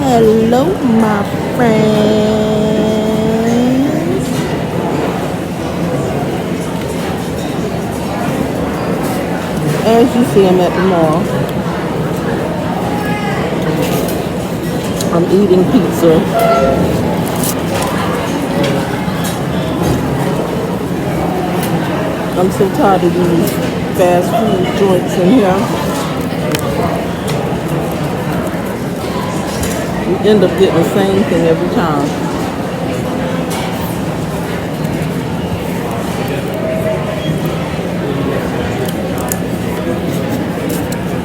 Hello, my friends. As you see, I'm at the mall. I'm eating pizza. I'm so tired of these fast food joints in here. We end up getting the same thing every time.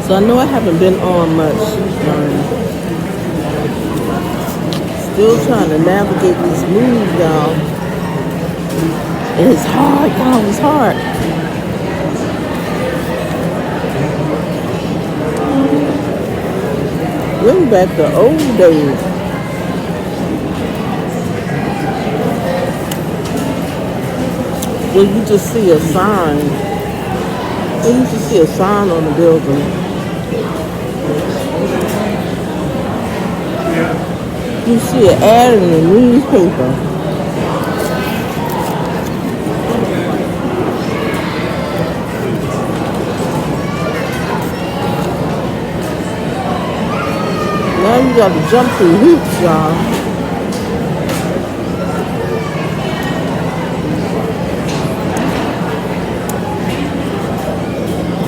So I know I haven't been on much. Still trying to navigate these moves, y'all. It's hard, y'all. It's hard. Bring back the old days. Well, you just see a sign. Well, you just see a sign on the building. You see an ad in the newspaper. Now you got to jump through hoops, y'all.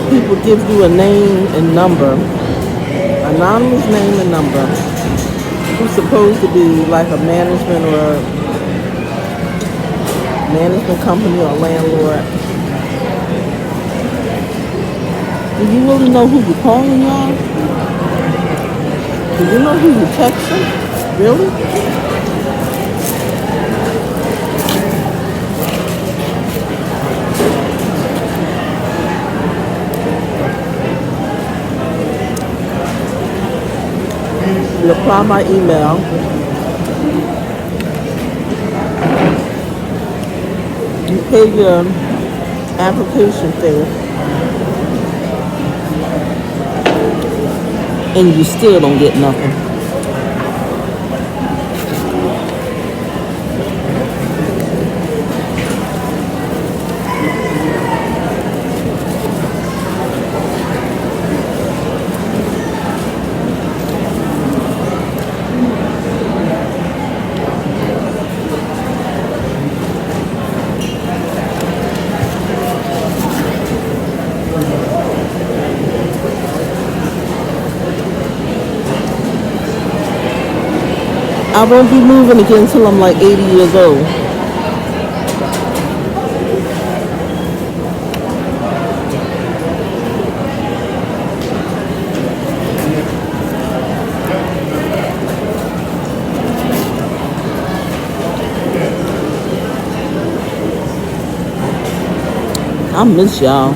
People give you a name and number, anonymous name and number. Who's supposed to be like a management or a management company or landlord. Do you really know who you're calling, y'all? Do you know who you're texting? Really? You apply my email. You pay your application fee. And you still don't get nothing. I won't be moving again until I'm like 80 years old. I miss y'all.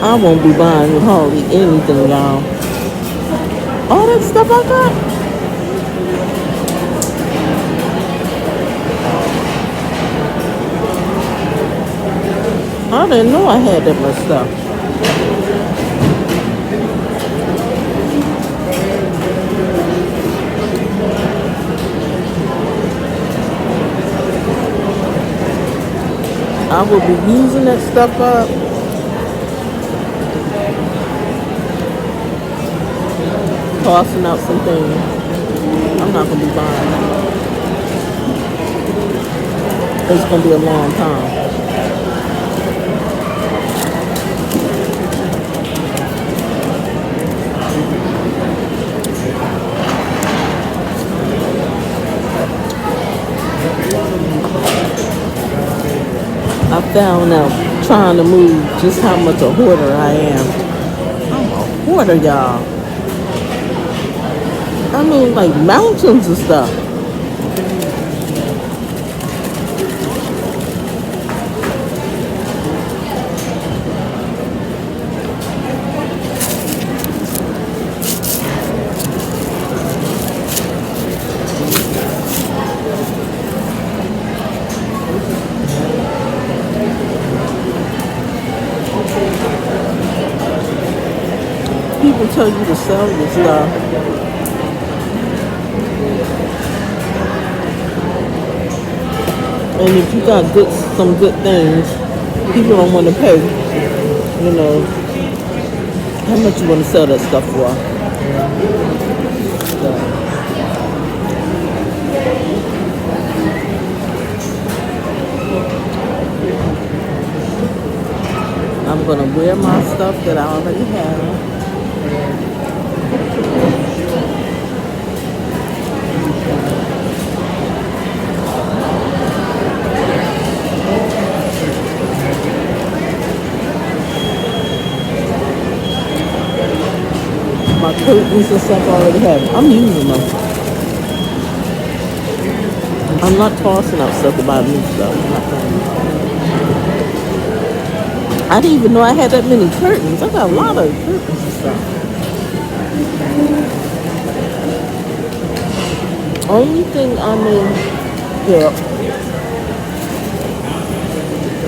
I won't be buying hardly anything, y'all. All that stuff I got. I didn't know I had that much stuff. I will be using that stuff up. Tossing out some things. I'm not going to be buying that. It's going to be a long time. I found out trying to move just how much a hoarder I am. I'm a hoarder, y'all. I mean, like mountains of stuff. People tell you to sell your stuff. And if you got some good things, people don't want to pay. You know, how much you want to sell that stuff for? So, I'm gonna wear my stuff that I already have. My curtains and stuff I already have. I'm using them. I'm not tossing out stuff to buy new stuff. I didn't even know I had that many curtains. I got a lot of curtains and stuff. Only thing I know here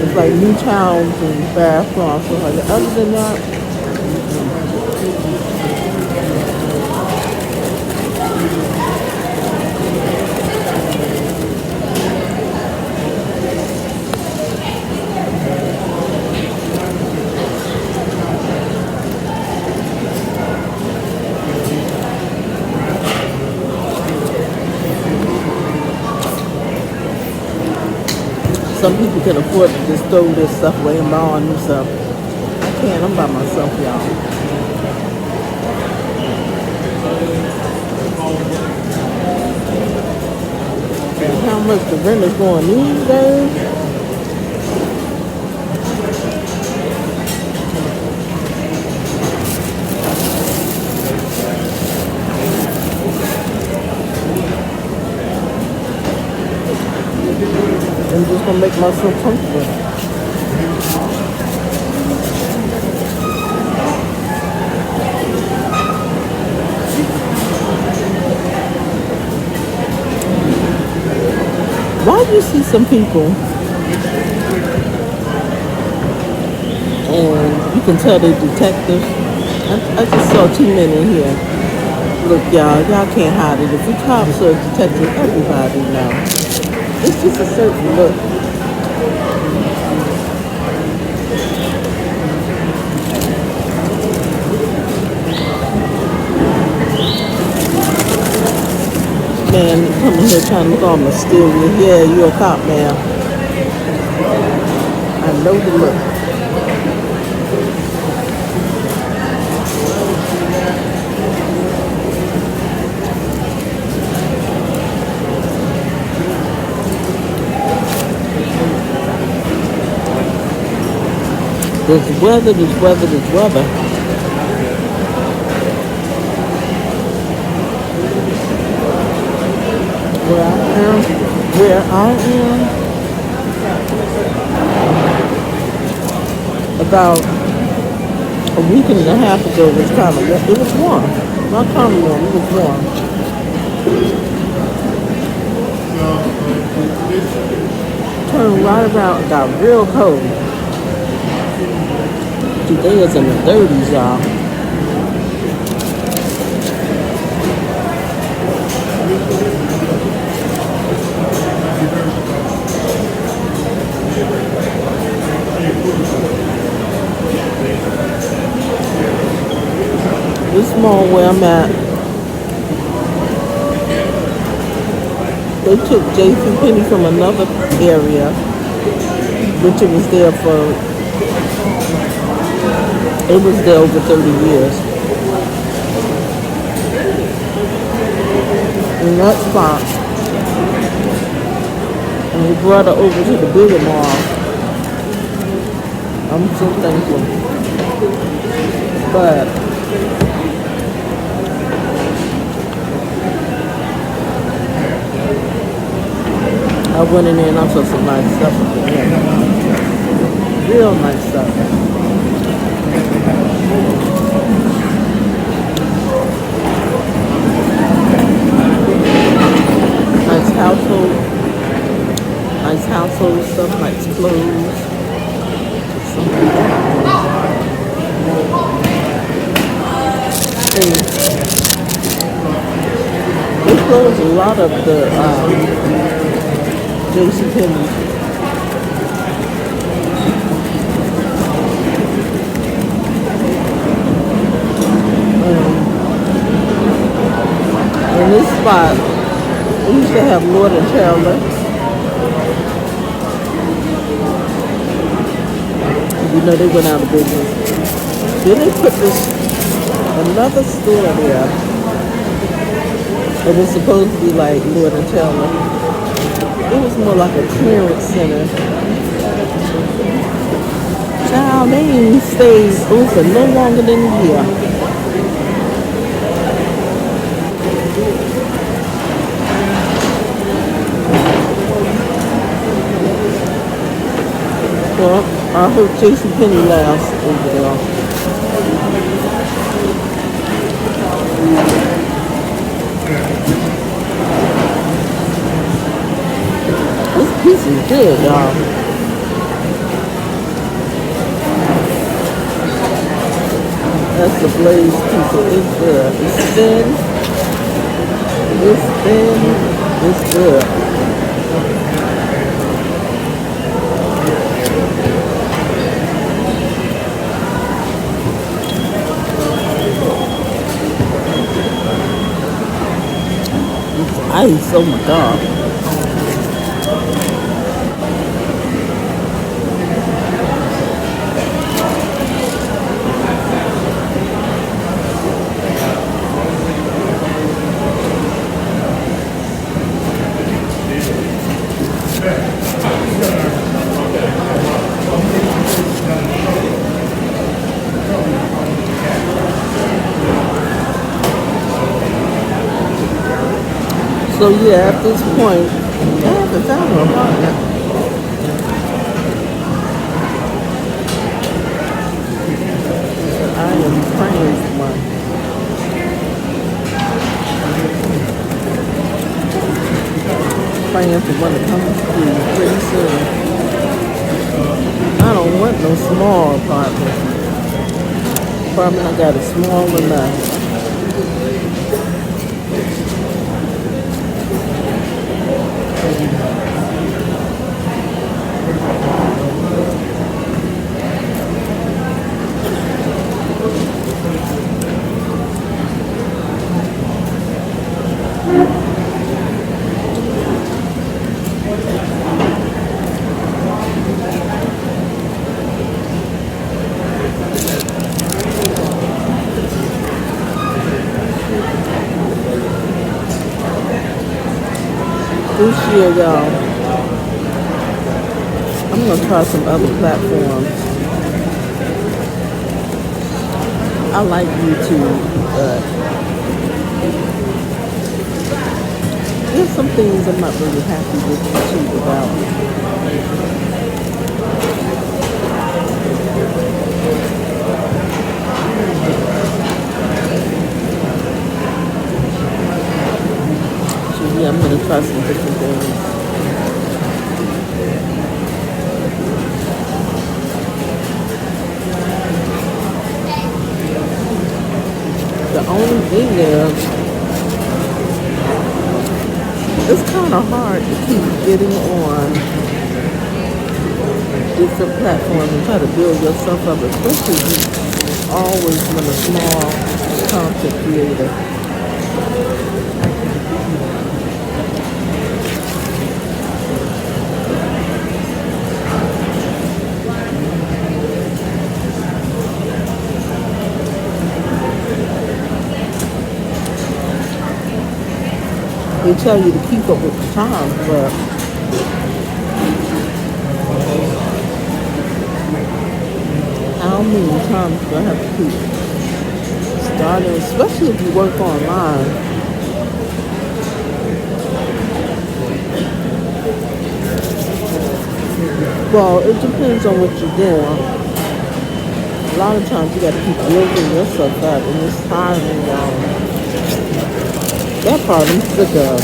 is like new towels and bathrooms, stuff like that. Other than that, some people can afford to just throw this stuff away and buy all new stuff. I can't. I'm by myself, y'all. And how much the rent is going these days? I'm just gonna make myself comfortable. Why do you see some people and you can tell they're detectives? I just saw 2 men in here. Look, y'all can't hide it. If you cops or detectives, everybody knows. It's just a certain look. Man, coming here trying to look all mysterious. Yeah, you're a cop, man. I know the look. There's weather. Where I am, about a week and a half ago, it was warm. Not kind of warm, it was warm. Turned right around, got real cold. Today is in the 30s, y'all. This mall where I'm at, they took JCPenney from another area, which it was there over 30 years. In that spot, and we brought her over to the bigger mall. I'm so thankful. But went in there and I saw some nice stuff in there. Real nice stuff. Nice household stuff, nice clothes. They closed a lot of the JCPenney. In this spot, we used to have Lord and Taylor. You know they went out of business. Then they put another store there. It was supposed to be like Lord and Taylor. It was more like a clearance center. Child, they ain't stayed open no longer than a year. Well, I hope JCPenney lasts over there. This piece is good, y'all. That's the blaze piece. It's good. It's thin. It's thin. It's good. Ice, oh my God. So yeah, at this point, I haven't found her apartment. I am praying for one. Praying for one to come through pretty soon. I don't want no small apartment. Apartment I got is small enough. This year, y'all, I'm going to try some other platforms. I like YouTube, but there's some things I'm not really happy with YouTube about. Yeah, I'm gonna try some different things. The only thing is, it's kind of hard to keep getting on different platforms and try to build yourself up, especially if you've always been a small content creator. They tell you to keep up with the times, but how many times do I have to keep starting, especially if you work online? Well, it depends on what you're doing. A lot of times you got to keep building yourself up, and it's tiring, y'all. That part I'm sick of.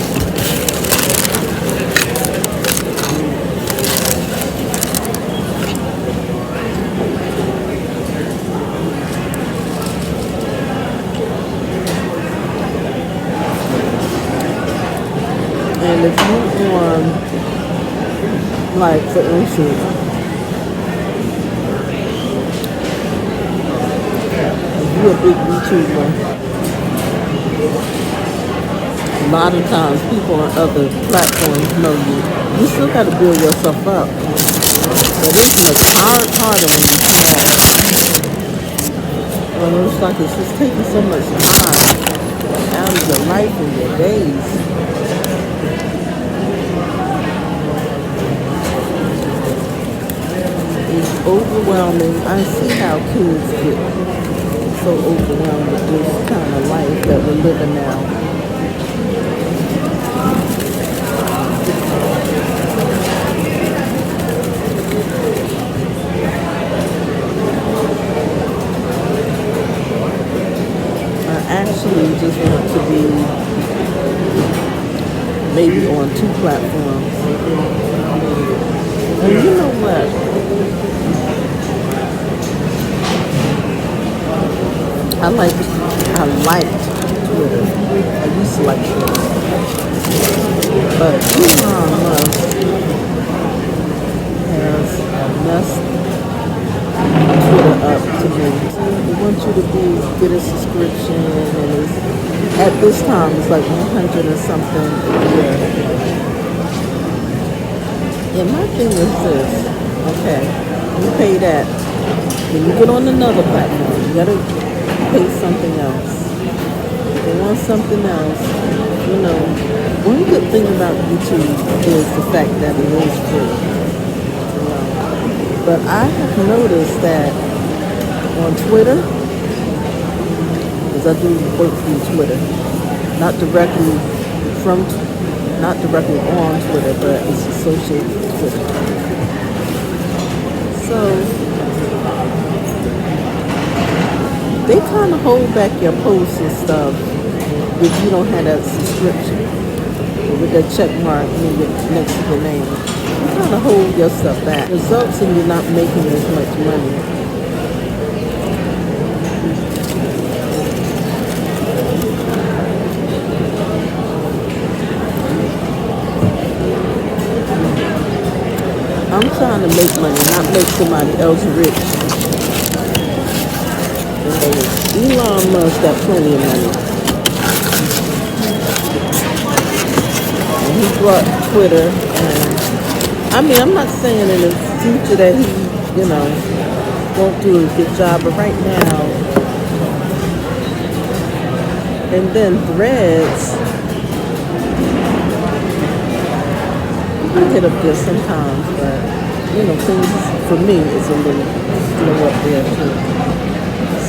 And if you're on, like, for instance, if you're a big YouTuber, a lot of times people on other platforms know you. You still got to build yourself up. But it's much harder when you're small. And it's like it's just taking so much time out of your life and your days. It's overwhelming. I see how kids get so overwhelmed with this kind of life that we're living now. I actually just want to be maybe on 2 platforms. And you know what? I liked Twitter. I used to like Twitter. But Elon Musk has messed Twitter up to me. They want you to get a subscription, and at this time it's like 100 or something a year. And my thing is this, okay, you pay that. When you get on another platform, you gotta pay something else. If they want something else, you know, one good thing about YouTube is the fact that it is free. You know? But I have noticed that on Twitter, because I do work through Twitter, not directly on Twitter, but it's associated with Twitter. So they kind of hold back your posts and stuff if you don't have that subscription with that check mark next to your name. You kind of hold your stuff back. Results in you're not making as much money. I'm trying to make money, not make somebody else rich. Elon Musk got plenty of money. And he brought Twitter, and I mean, I'm not saying in the future that he, you know, won't do a good job, but right now, and then Threads, I get up there sometimes, but, you know, things for me is a little up there too.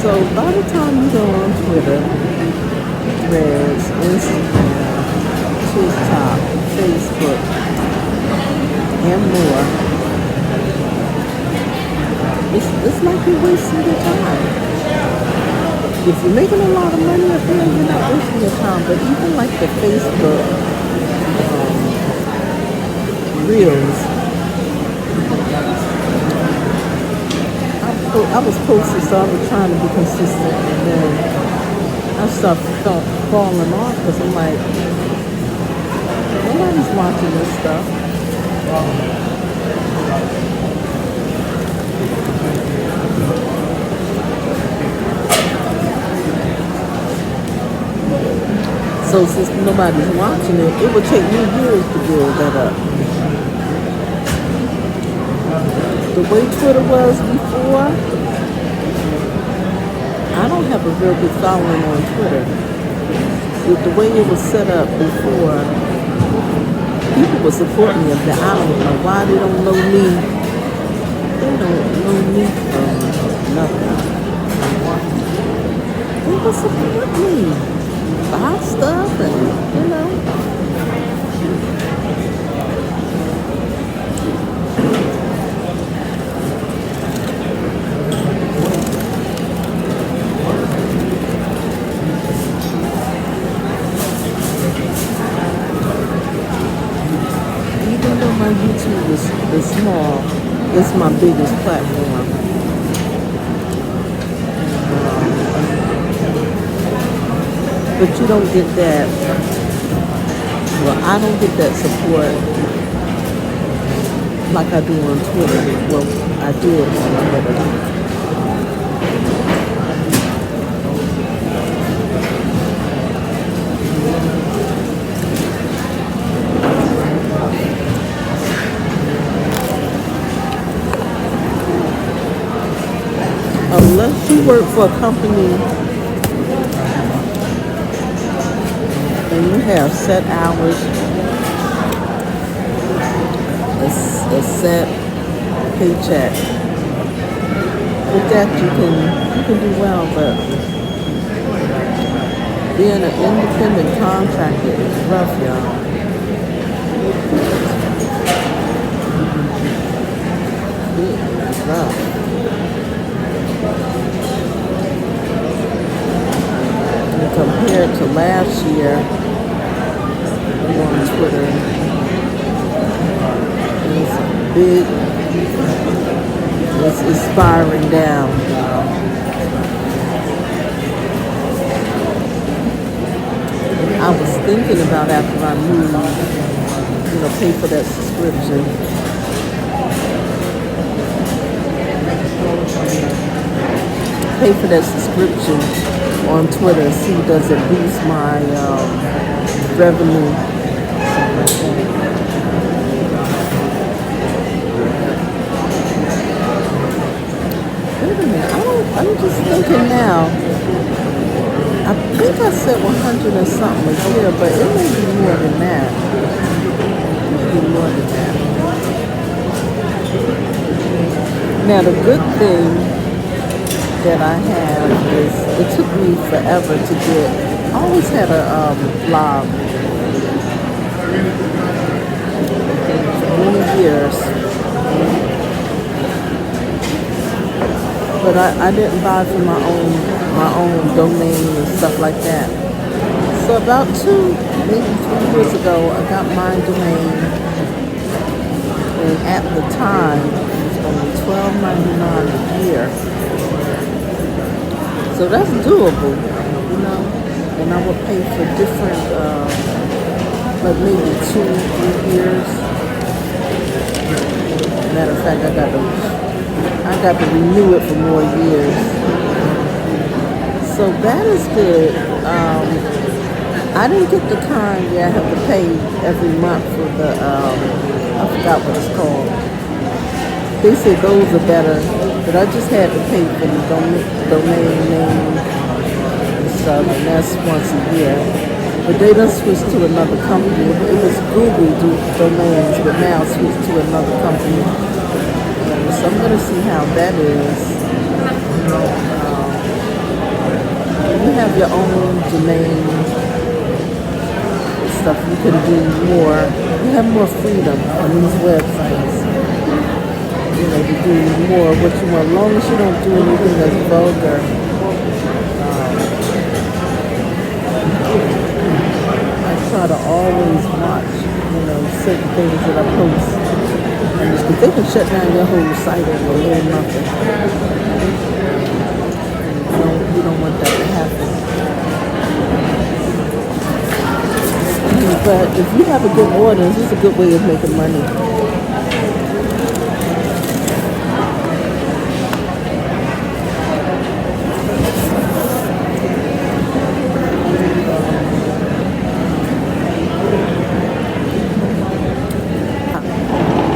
So by the time you go on Twitter, Threads, Instagram, TikTok, Facebook, and more, it's like you're wasting your time. If you're making a lot of money up there, you're not wasting your time. But even like the Facebook Reels, I was posting, so I was trying to be consistent, and then I started falling off because I'm like, nobody's watching this stuff. So since nobody's watching it, it would take me years to build that up. The way Twitter was before, I don't have a real good following on Twitter. With the way it was set up before, people were supporting me. I don't know why they don't know me. They don't know me from nothing. They will support me. Buy stuff and, you know. It's my biggest platform. But you don't get that. Well, I don't get that support like I do on Twitter. Well, I did on Twitter. Unless you work for a company and you have set hours, a set paycheck, with that you can do well. But being an independent contractor is rough, y'all. It is rough. Compared to last year on Twitter, it's spiraling down. I was thinking about after I moved, pay for that subscription. Pay for that subscription on Twitter, see does it boost my revenue. Wait a minute, I'm just thinking now. I think I said 100 and something a year, but it may be more than that. Now the good thing that I have is it took me forever to get. I always had a blog for many years, but I didn't buy for my own domain and stuff like that. So about 2, maybe 3 years ago, I got my domain, and at the time it was only $12.99 a year. So that's doable, and I would pay for different, like maybe 2 or 3 years. Matter of fact, I got to renew it for more years. So that is good. I didn't get the kind where I have to pay every month for the, I forgot what it's called. They said those are better. But I just had to pay for the domain name and stuff, and that's once a year. But they done switched to another company. It was Google domains, but now switched to another company. So I'm going to see how that is. You have your own domain stuff. You can do more. You have more freedom on these websites. To do more of what you want, as long as you don't do anything that's vulgar. I try to always watch, certain things that I post. Because they can shut down your whole site over a little nothing. You don't want that to happen. But if you have a good audience, it's a good way of making money.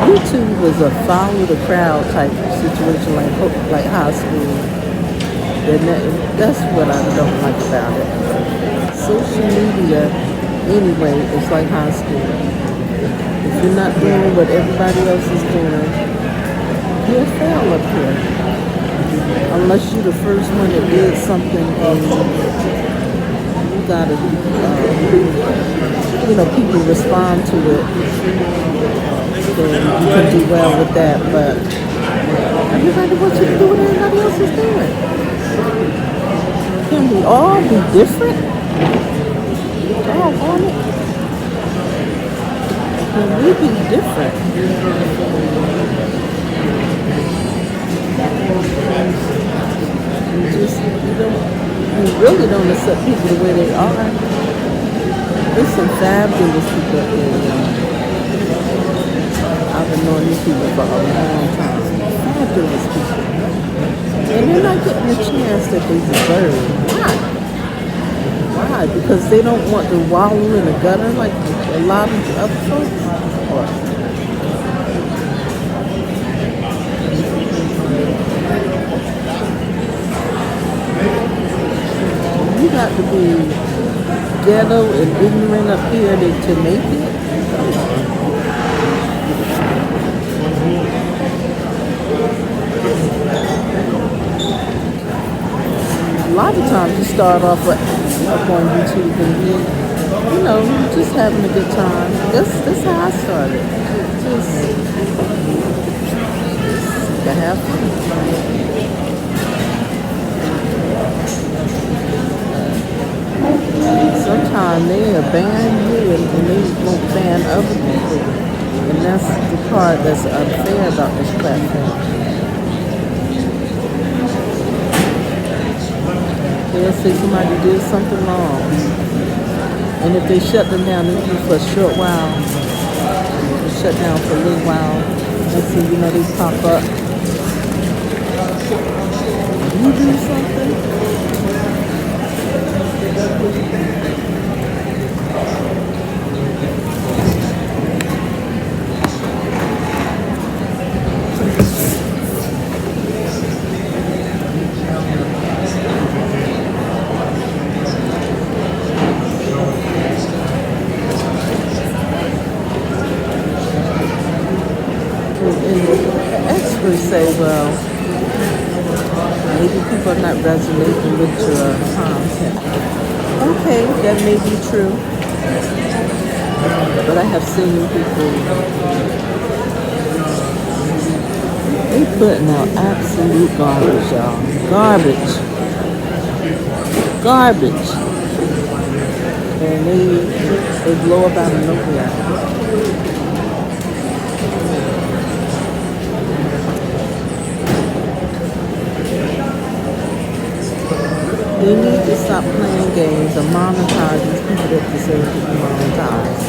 YouTube was a follow the crowd type situation, like high school. And that's what I don't like about it. Social media, anyway, is like high school. If you're not doing what everybody else is doing, you'll fail up here. Unless you're the first one that did something and you gotta, people respond to it. So you can do well with that, but everybody wants you to do what everybody else is doing. Can we all be different? All on it. Can we be different? really don't accept people the way they are. There's some fabulous people up there, y'all. I've been knowing these people for a long time. Fabulous people. And they're not getting the chance that they deserve. Why? Why? Because they don't want to wallow in the gutter like a lot of other folks? Or you got to be ghetto and ignorant up here to make it? A lot of times you start off up on YouTube and you know, just having a good time. That's how I started. Just to have fun. Sometimes they ban you and they won't ban other people. And that's the part that's unfair about this platform. They'll say somebody did something wrong. And if they shut them down, they do for a short while. They shut down for a little while. And so, you know, they pop up. You do something? Experts say, well, maybe people are not resonating with your content. Okay, that may be true. But I have seen people, they putting out absolute garbage, y'all. Garbage. And they blow up out of nowhere. They need to stop playing games and monetize these people that deserve to be monetized.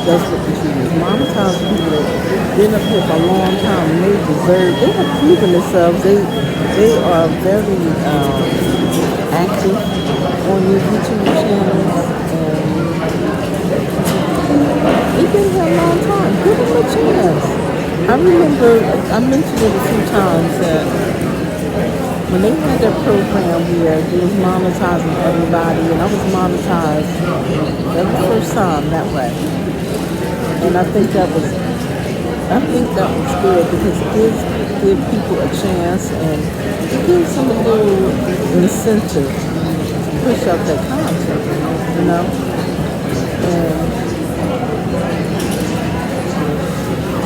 That's what they should do. Monetize people that have been up here for a long time and they have proven themselves. They are very active on your YouTube channels and they've been here a long time. Give them a chance. I remember, I mentioned it a few times that when they had their program here, they was monetizing everybody, and I was monetized that was the first time that way. And I think that was good because it give people a chance and it gives them a little incentive to push out their content, you know. And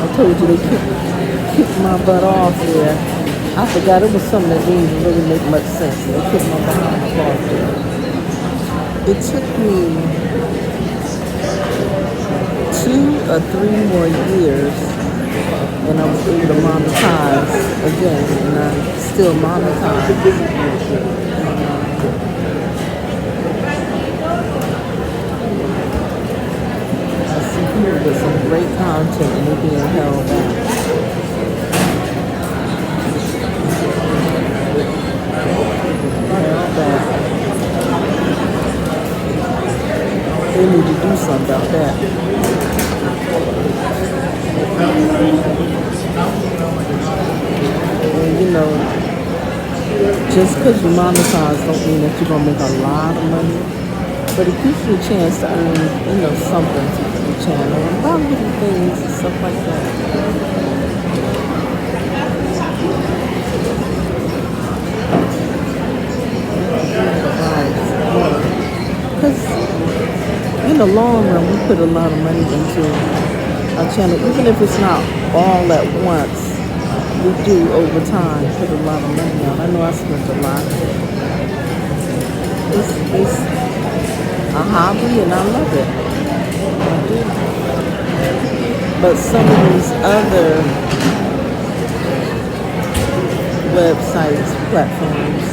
I told you they kicked my butt off here. I forgot it was something that didn't even really make much sense. They put my behind the bar there. It took me 2 or 3 more years and I was able to monetize again, and I still monetize. I see people with some great content and they're being held back. They need to do something about that. And you know, just because you monetize don't mean that you're going to make a lot of money. But it gives you a chance to earn, you know, something to the channel. And a lot of little things and stuff like that. Because in the long run, we put a lot of money into our channel. Even if it's not all at once, we do over time put a lot of money on. I know I spent a lot. It's a hobby and I love it. I do. But some of these other websites, platforms,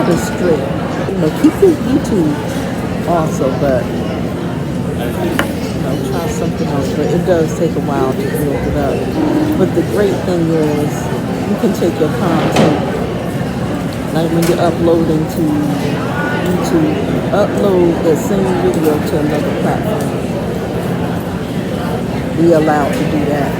keep it strict. You know, keep your YouTube also, but try something else. But it does take a while to build it up. But the great thing is you can take your content, like when you're uploading to YouTube, upload the same video to another platform. Be allowed to do that.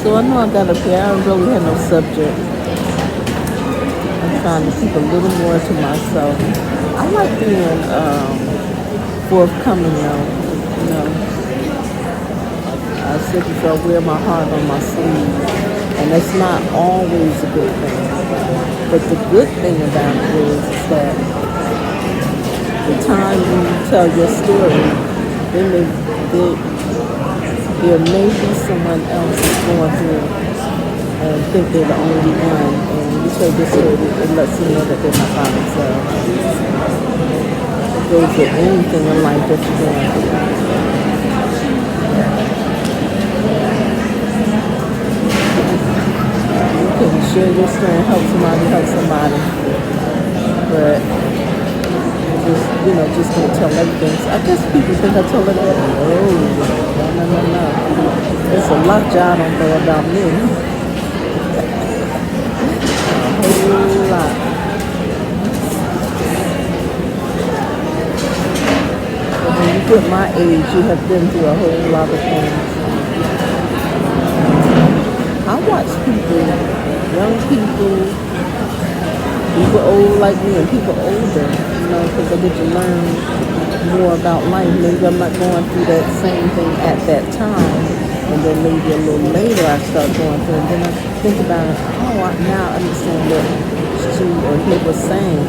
So I know I got up here. I really had no subject. I'm trying to keep a little more to myself. I like being forthcoming though. You know, I said before, I wear my heart on my sleeve, and that's not always a good thing. But the good thing about it is that the time you tell your story, there may be someone else who's going through and think they're the only one, and you tell your story, it lets you know that they're not by themselves. It goes with anything in life that you're going through. You can share your story and help somebody, but just don't tell everything. So I guess people think I tell it all. No. There's a lot y'all don't know about me. A whole lot. But when you get my age, you have been through a whole lot of things. I watch people, young people old like me and people older, because I get to learn more about life. Maybe I'm not going through that same thing at that time, and then maybe a little later I start going through, and then I think about it, I now understand what she or he was saying,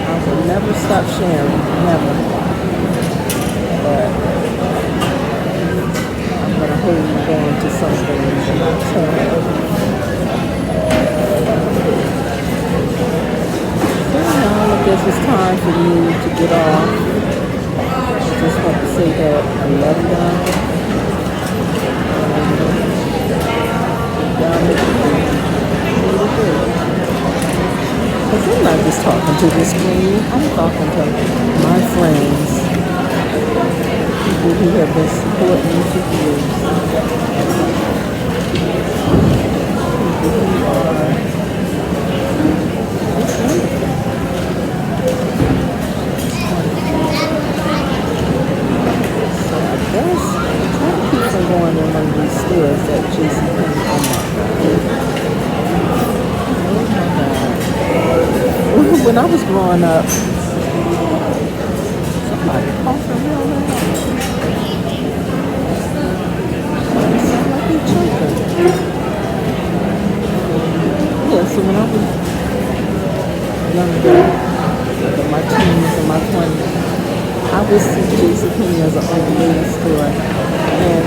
I will never stop sharing, never. But I'm going to hold on to something and not tell everything. I guess it's time for me to get off. I just want to say that I love y'all. Y'all make me really good. Because I'm not just talking to the screen. I'm talking to my friends. People who have been supporting me for years. People who are going in one of these stores at JCPenney. Oh my God. When I was growing up, somebody coughing real loud. It sounded like they choking. Yeah, so when I was younger, in my teens and my 20s, I would see JCPenney as an old lady store. And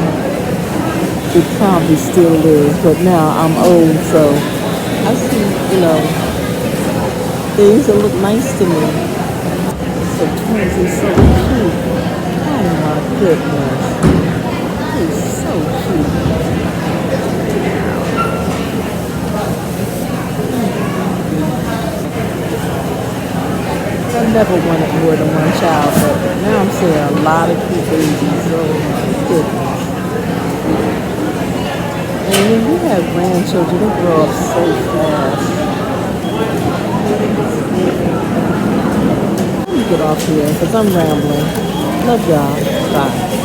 it probably still is, but now I'm old, so I see, things that look nice to me. So twins are so cute. Oh my goodness. He's so cute. I never wanted more than one child, but now I'm seeing a lot of cute babies. Oh my goodness. And when you have grandchildren, they grow up so fast. Let me get off here because I'm rambling. Love y'all. Bye.